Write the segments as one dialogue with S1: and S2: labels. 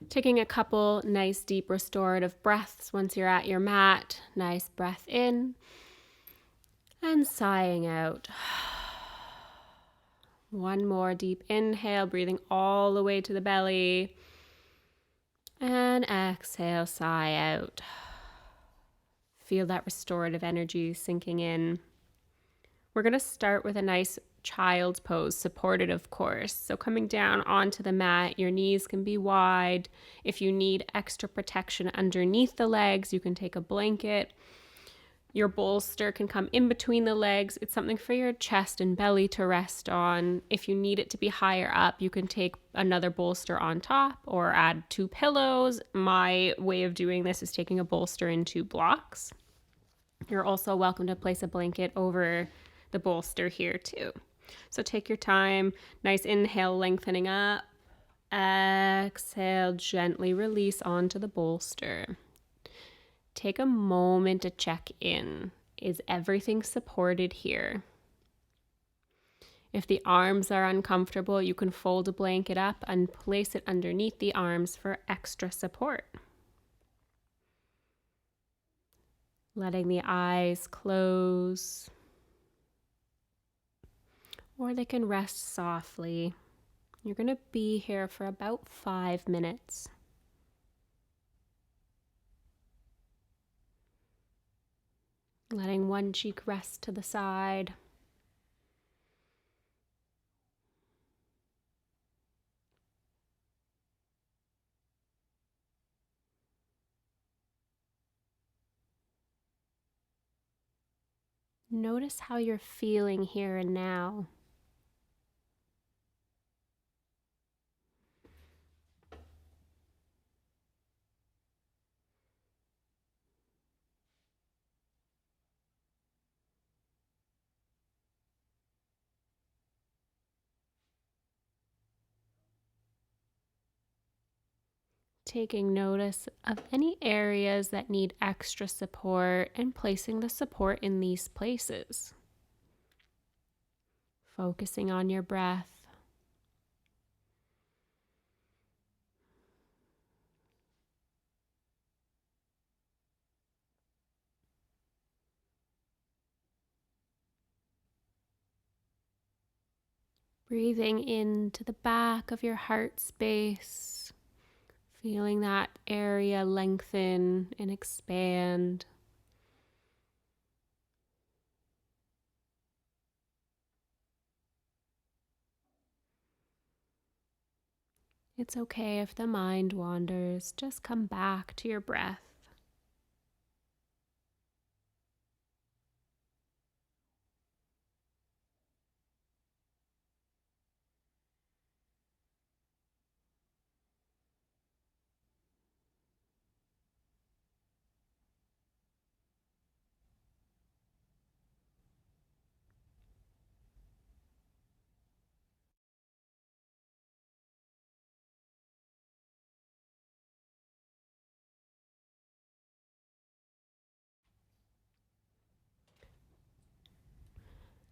S1: Taking a couple nice deep restorative breaths once you're at your mat. Nice breath in and sighing out. One more deep inhale, breathing all the way to the belly. And exhale, sigh out. Feel that restorative energy sinking in. We're going to start with a nice child's pose, supported, of course. So coming down onto the mat, your knees can be wide. If you need extra protection underneath the legs, you can take a blanket. Your bolster can come in between the legs. It's something for your chest and belly to rest on. If you need it to be higher up, you can take another bolster on top or add 2 pillows. My way of doing this is taking a bolster in 2 blocks. You're also welcome to place a blanket over the bolster here too. So take your time. Nice inhale, lengthening up. Exhale, gently release onto the bolster. Take a moment to check in. Is everything supported here? If the arms are uncomfortable, you can fold a blanket up and place it underneath the arms for extra support. Letting the eyes close, or they can rest softly. You're going to be here for about 5 minutes. Letting one cheek rest to the side. Notice how you're feeling here and now. Taking notice of any areas that need extra support and placing the support in these places. Focusing on your breath. Breathing into the back of your heart space. Feeling that area lengthen and expand. It's okay if the mind wanders, just come back to your breath.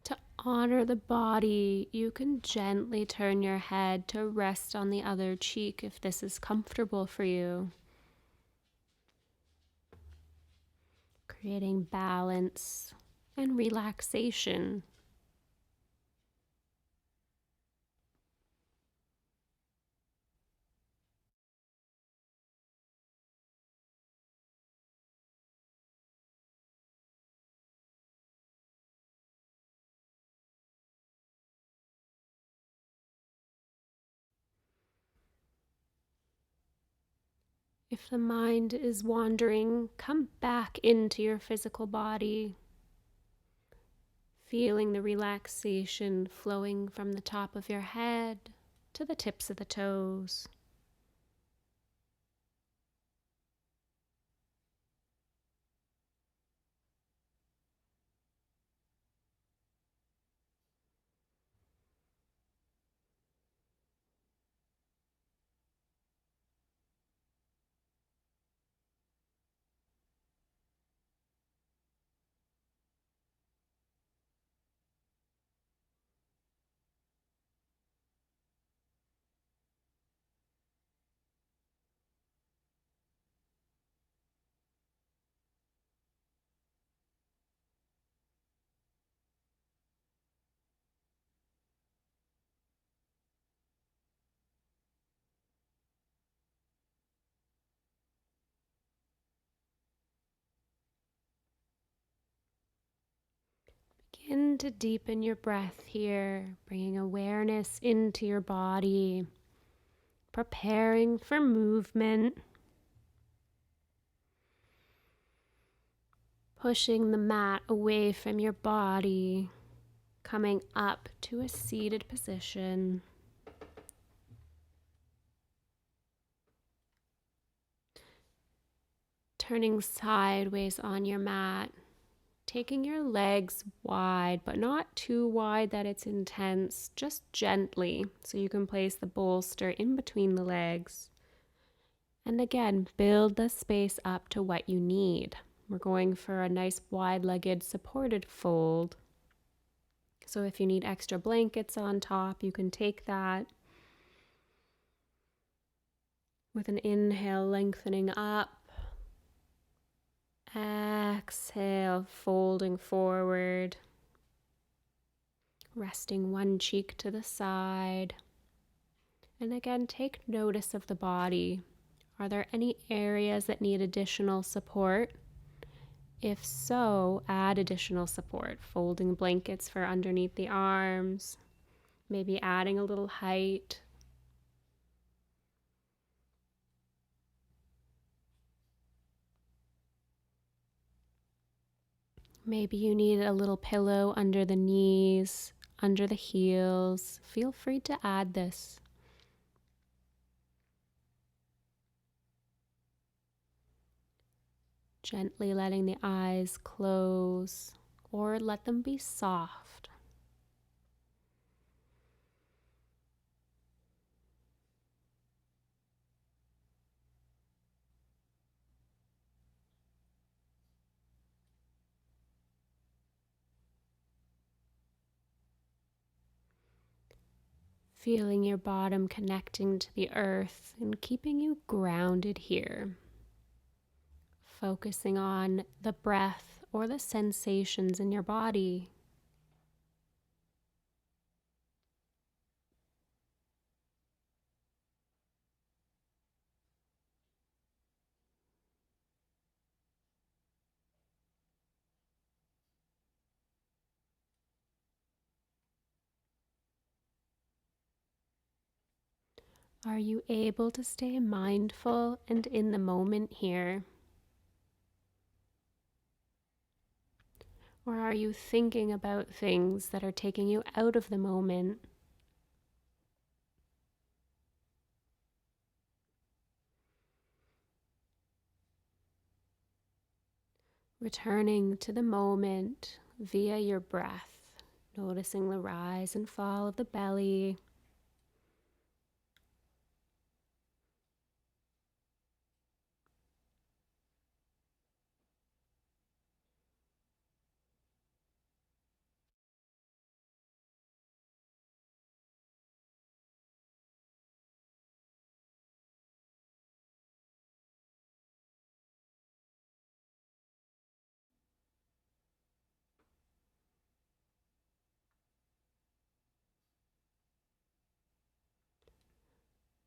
S1: To honor the body, you can gently turn your head to rest on the other cheek if this is comfortable for you. Creating balance and relaxation. If the mind is wandering, come back into your physical body, feeling the relaxation flowing from the top of your head to the tips of the toes. Begin to deepen your breath here, bringing awareness into your body, preparing for movement, pushing the mat away from your body, coming up to a seated position. Turning sideways on your mat, taking your legs wide, but not too wide that it's intense, just gently, so you can place the bolster in between the legs. And again, build the space up to what you need. We're going for a nice wide-legged supported fold. So if you need extra blankets on top, you can take that. With an inhale, lengthening up. Exhale, folding forward. Resting one cheek to the side. And again, take notice of the body. Are there any areas that need additional support? If so, add additional support. Folding blankets for underneath the arms. Maybe adding a little height. Maybe you need a little pillow under the knees, under the heels. Feel free to add this. Gently letting the eyes close or let them be soft. Feeling your bottom connecting to the earth and keeping you grounded here. Focusing on the breath or the sensations in your body. Are you able to stay mindful and in the moment here? Or are you thinking about things that are taking you out of the moment? Returning to the moment via your breath, noticing the rise and fall of the belly.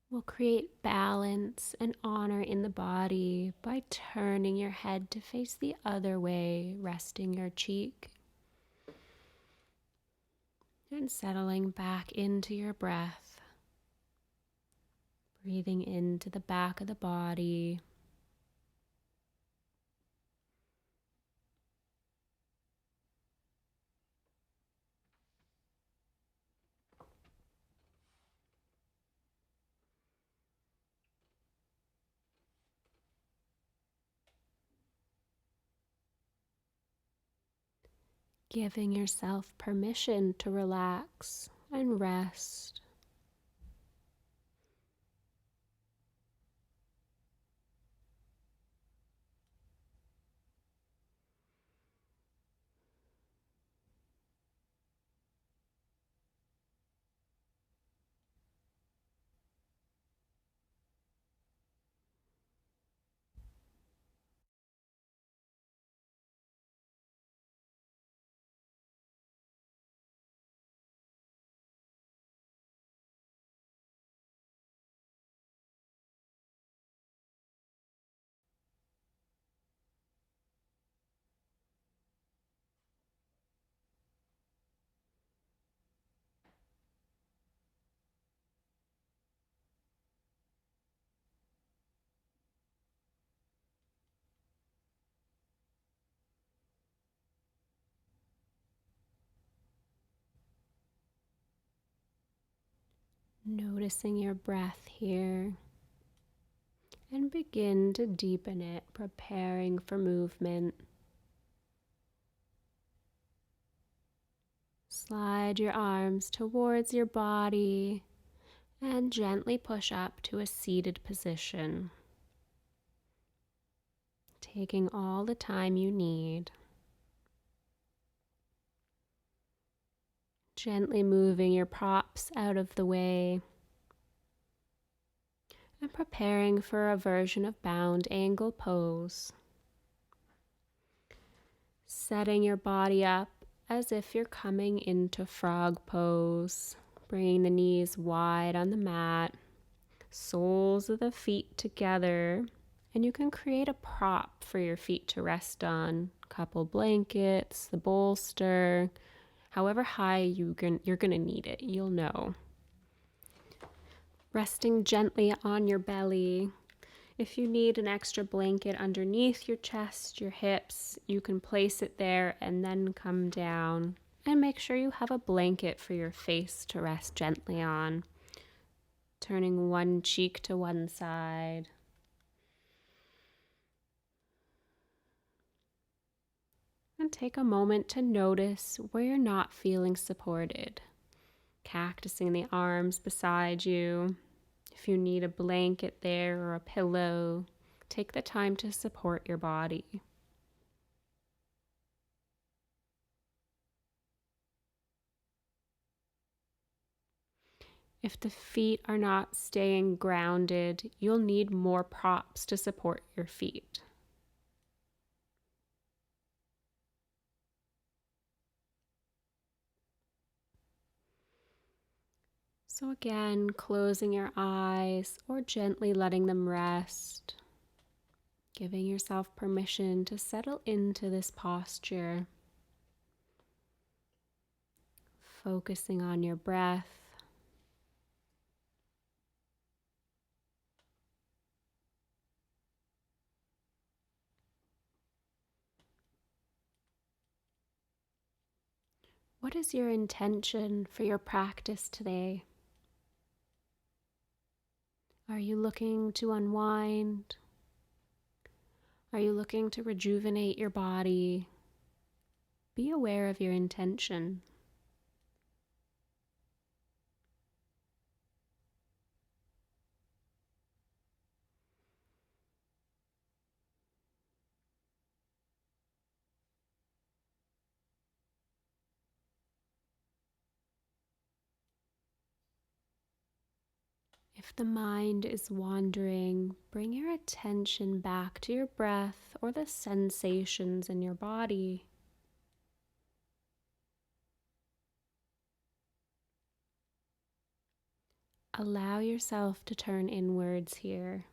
S1: We'll create balance and honor in the body by turning your head to face the other way, resting your cheek, and settling back into your breath. Breathing into the back of the body. Giving yourself permission to relax and rest. Noticing your breath here, and begin to deepen it, preparing for movement. Slide your arms towards your body and gently push up to a seated position, taking all the time you need. Gently moving your props out of the way and preparing for a version of bound angle pose. Setting your body up as if you're coming into frog pose, bringing the knees wide on the mat, soles of the feet together, and you can create a prop for your feet to rest on. Couple blankets, the bolster, however high you're going to need it, you'll know. Resting gently on your belly. If you need an extra blanket underneath your chest, your hips, you can place it there and then come down. And make sure you have a blanket for your face to rest gently on. Turning one cheek to one side. And take a moment to notice where you're not feeling supported. Cactusing the arms beside you. If you need a blanket there or a pillow, take the time to support your body. If the feet are not staying grounded, you'll need more props to support your feet. So again, closing your eyes or gently letting them rest, giving yourself permission to settle into this posture, focusing on your breath. What is your intention for your practice today? Are you looking to unwind? Are you looking to rejuvenate your body? Be aware of your intention. If the mind is wandering, bring your attention back to your breath or the sensations in your body. Allow yourself to turn inwards here.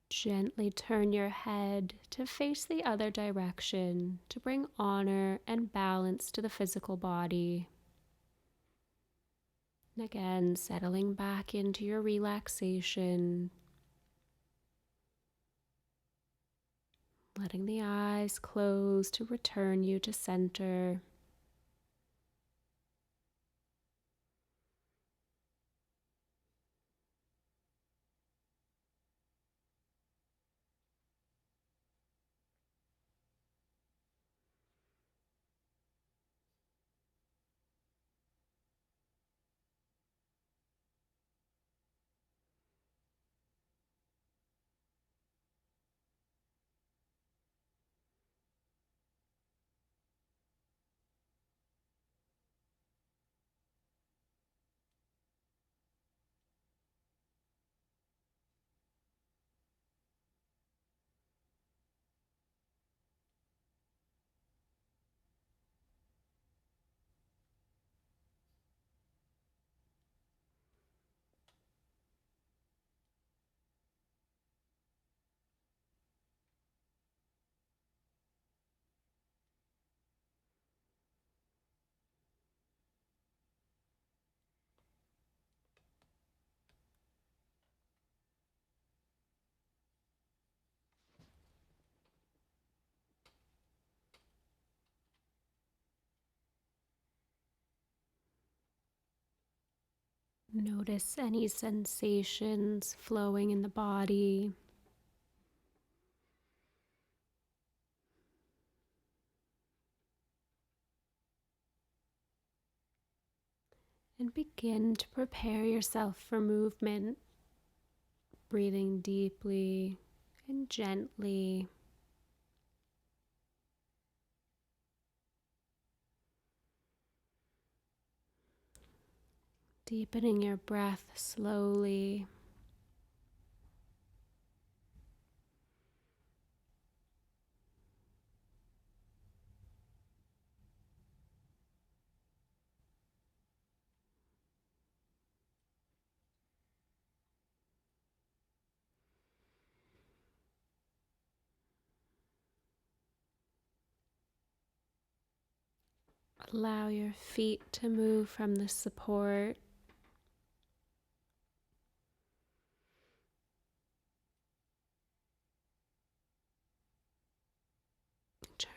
S1: Gently turn your head to face the other direction to bring honor and balance to the physical body. And again, settling back into your relaxation. Letting the eyes close to return you to center. Notice any sensations flowing in the body. And begin to prepare yourself for movement, breathing deeply and gently. Deepening your breath slowly. Allow your feet to move from the support.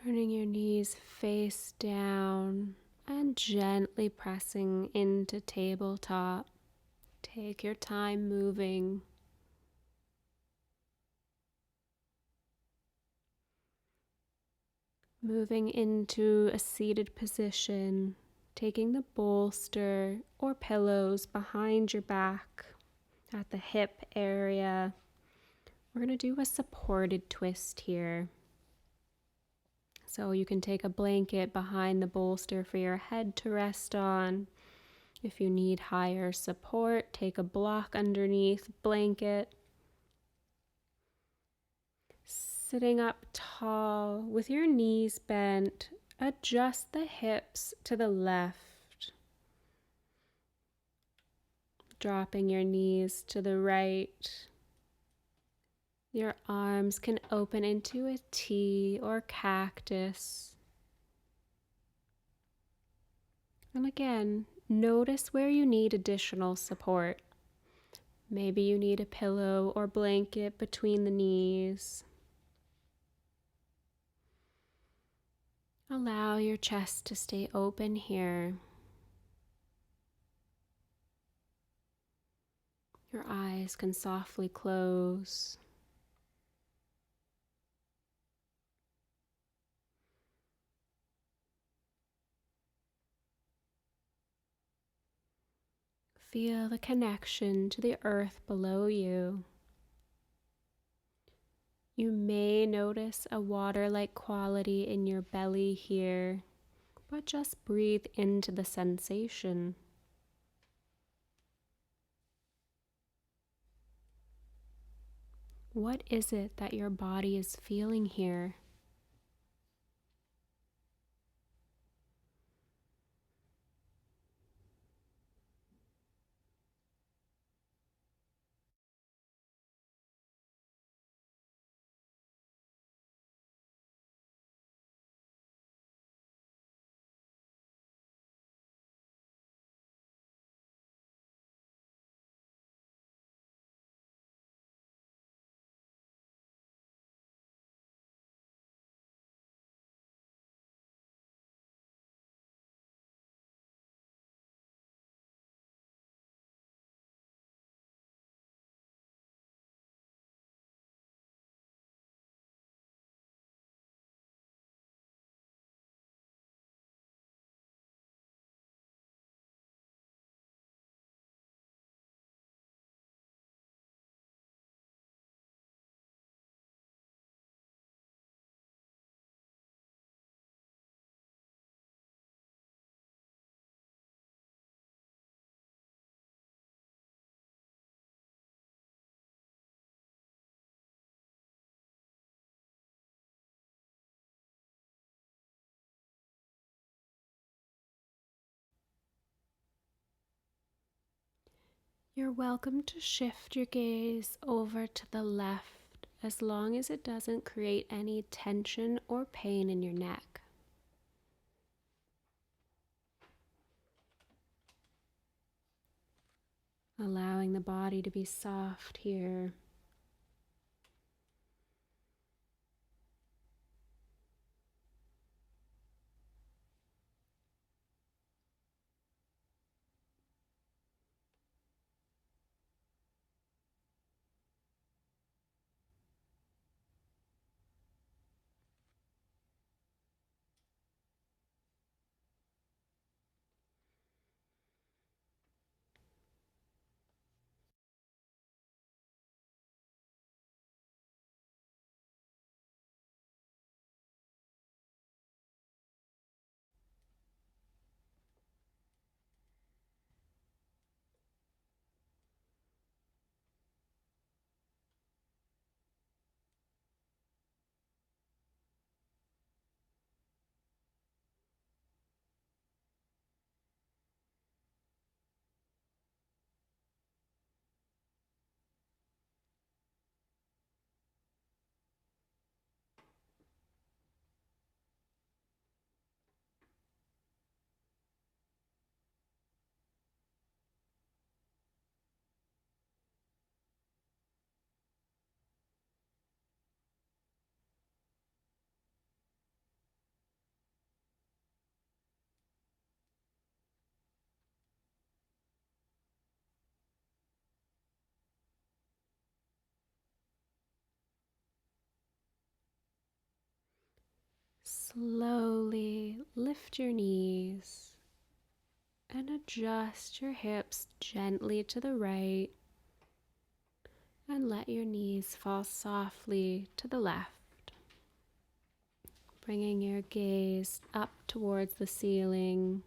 S1: Turning your knees face down and gently pressing into tabletop. Take your time moving. Moving into a seated position, taking the bolster or pillows behind your back at the hip area. We're going to do a supported twist here. So you can take a blanket behind the bolster for your head to rest on. If you need higher support, take a block underneath blanket. Sitting up tall with your knees bent, adjust the hips to the left. Dropping your knees to the right. Your arms can open into a T or cactus. And again, notice where you need additional support. Maybe you need a pillow or blanket between the knees. Allow your chest to stay open here. Your eyes can softly close. Feel the connection to the earth below you. You may notice a water-like quality in your belly here, but just breathe into the sensation. What is it that your body is feeling here? You're welcome to shift your gaze over to the left as long as it doesn't create any tension or pain in your neck. Allowing the body to be soft here. Slowly lift your knees and adjust your hips gently to the right, and let your knees fall softly to the left, bringing your gaze up towards the ceiling,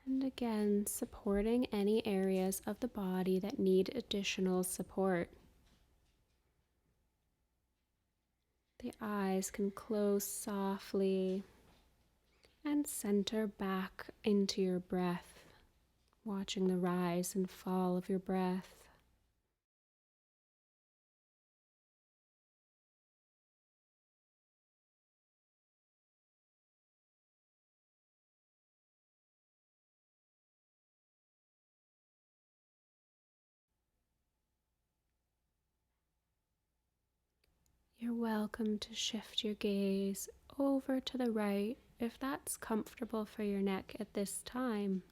S1: and again supporting any areas of the body that need additional support. The eyes can close softly and center back into your breath, watching the rise and fall of your breath. You're welcome to shift your gaze over to the right if that's comfortable for your neck at this time.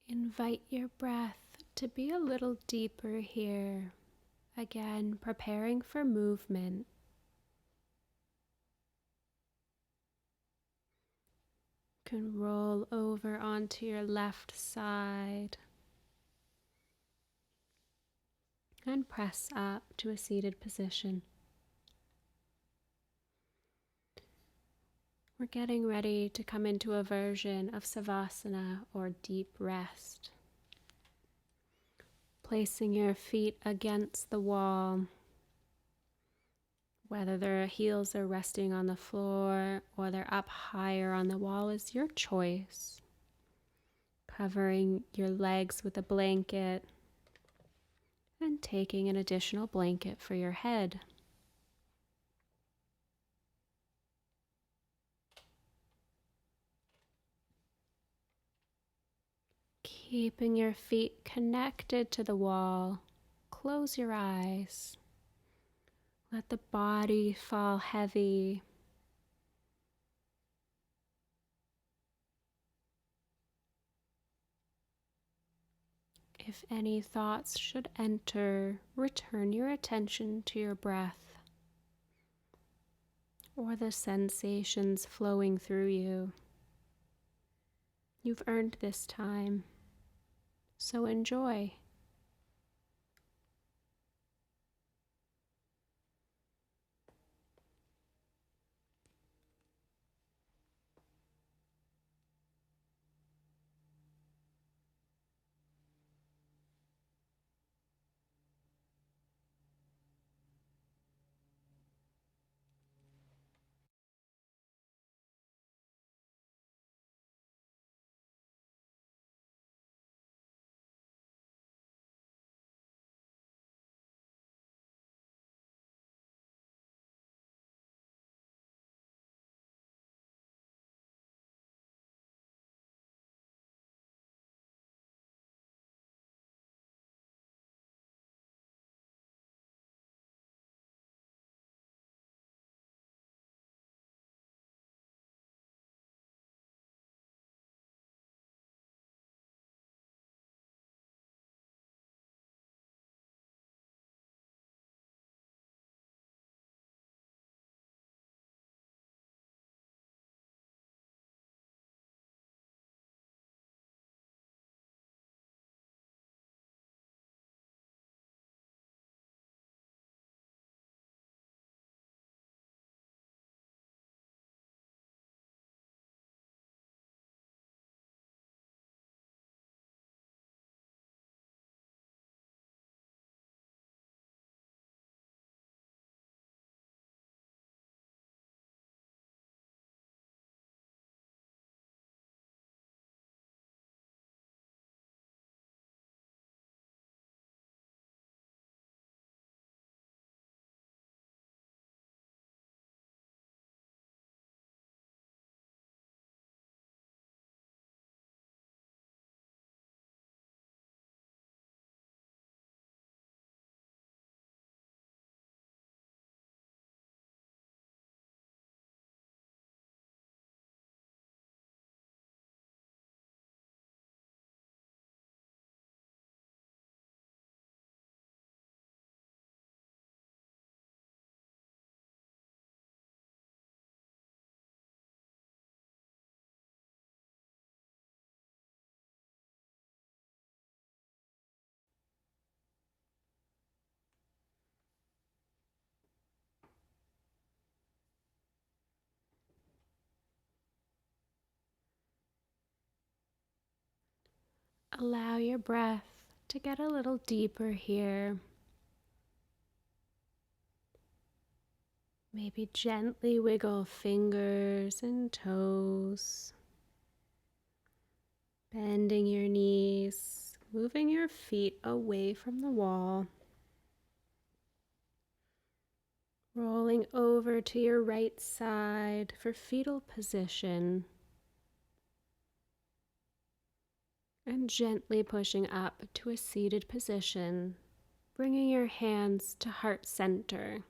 S1: Invite your breath to be a little deeper here. Again, preparing for movement. You can roll over onto your left side and press up to a seated position. We're getting ready to come into a version of Savasana, or deep rest. Placing your feet against the wall, whether their heels are resting on the floor or they're up higher on the wall is your choice. Covering your legs with a blanket and taking an additional blanket for your head. Keeping your feet connected to the wall, close your eyes. Let the body fall heavy. If any thoughts should enter, return your attention to your breath or the sensations flowing through you. You've earned this time, so enjoy. Allow your breath to get a little deeper here. Maybe gently wiggle fingers and toes, bending your knees, moving your feet away from the wall, rolling over to your right side for fetal position, and gently pushing up to a seated position, bringing your hands to heart center.